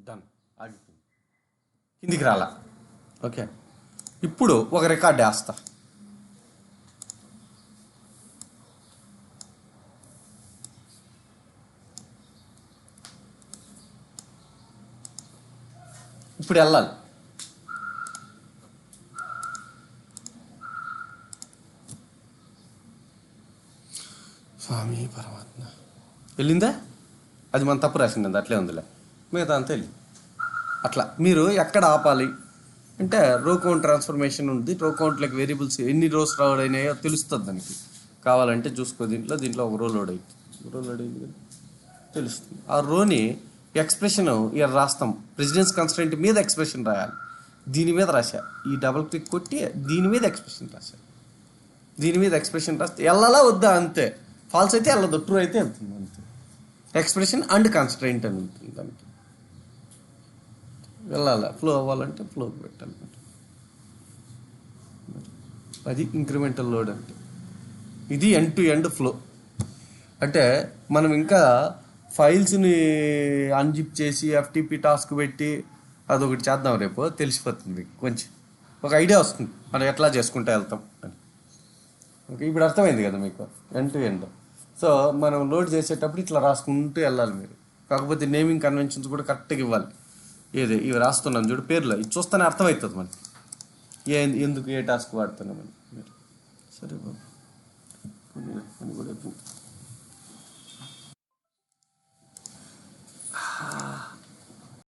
S1: డన్, ఆగిపోయింది, కిందికి రాలా. ఓకే, ఇప్పుడు ఒక రికార్డ్ వేస్తా. ఇప్పుడు వెళ్ళాలి. స్వామి పరమాత్మ, వెళ్ళిందా? అది మన తప్పు రాసింది, అట్లే ఉందిలే, మిగతా అంతా వెళ్ళి. అట్లా మీరు ఎక్కడ ఆపాలి అంటే రో కౌంట్ ట్రాన్స్ఫర్మేషన్ ఉంది. రో కౌంట్లోకి వేరియబుల్స్ ఎన్ని రోస్ లోడ్ అయినాయో తెలుస్తుంది దానికి. కావాలంటే చూసుకో, దీంట్లో ఒక రో లోడ్ అయింది కదా, తెలుస్తుంది. ఆ రోని ఎక్స్ప్రెషన్ ఇక్కడ రాస్తాం. ప్రెసిడెన్స్ కన్స్ట్రెంట్ మీద ఎక్స్ప్రెషన్ రాయాలి. దీని మీద రాశా, ఈ డబుల్ క్లిక్ కొట్టి దీని మీద ఎక్స్ప్రెషన్ రాశా. దీని మీద ఎక్స్ప్రెషన్ రాస్తే వెళ్ళాలా వద్దా అంతే. ఫాల్స్ అయితే వెళ్ళదు, ట్రూ అయితే వెళ్తుంది అంతే. ఎక్స్ప్రెషన్ అండ్ కన్స్ట్రెంట్ అని ఉంటుంది దానికి. వెళ్ళాలా, ఫ్లో అవ్వాలంటే ఫ్లోకి పెట్టాలి. అది ఇంక్రిమెంటల్ లోడ్ అంటే. ఇది ఎండ్ టు ఎండ్ ఫ్లో. అంటే మనం ఇంకా ఫైల్స్ని అన్జిప్ చేసి ఎఫ్టీపీ టాస్క్ పెట్టి అదొకటి చేద్దాం, రేపు తెలిసిపోతుంది కొంచెం, ఒక ఐడియా వస్తుంది మనం ఎట్లా చేసుకుంటూ వెళ్తాం అని. ఓకే, ఇప్పుడు అర్థమైంది కదా మీకు ఎండ్ టు ఎండ్. సో మనం లోడ్ చేసేటప్పుడు ఇట్లా రాసుకుంటూ వెళ్ళాలి మీరు. కాకపోతే నేమింగ్ కన్వెన్షన్స్ కూడా కరెక్ట్గా ఇవ్వాలి. ఇవి రాస్తున్నాం చూడు పేర్లో, ఇది చూస్తేనే అర్థమవుతుంది మనకి ఎందుకు ఏ టాస్క్ వాడుతున్నామని. సరే బాబు, కొన్ని కూడా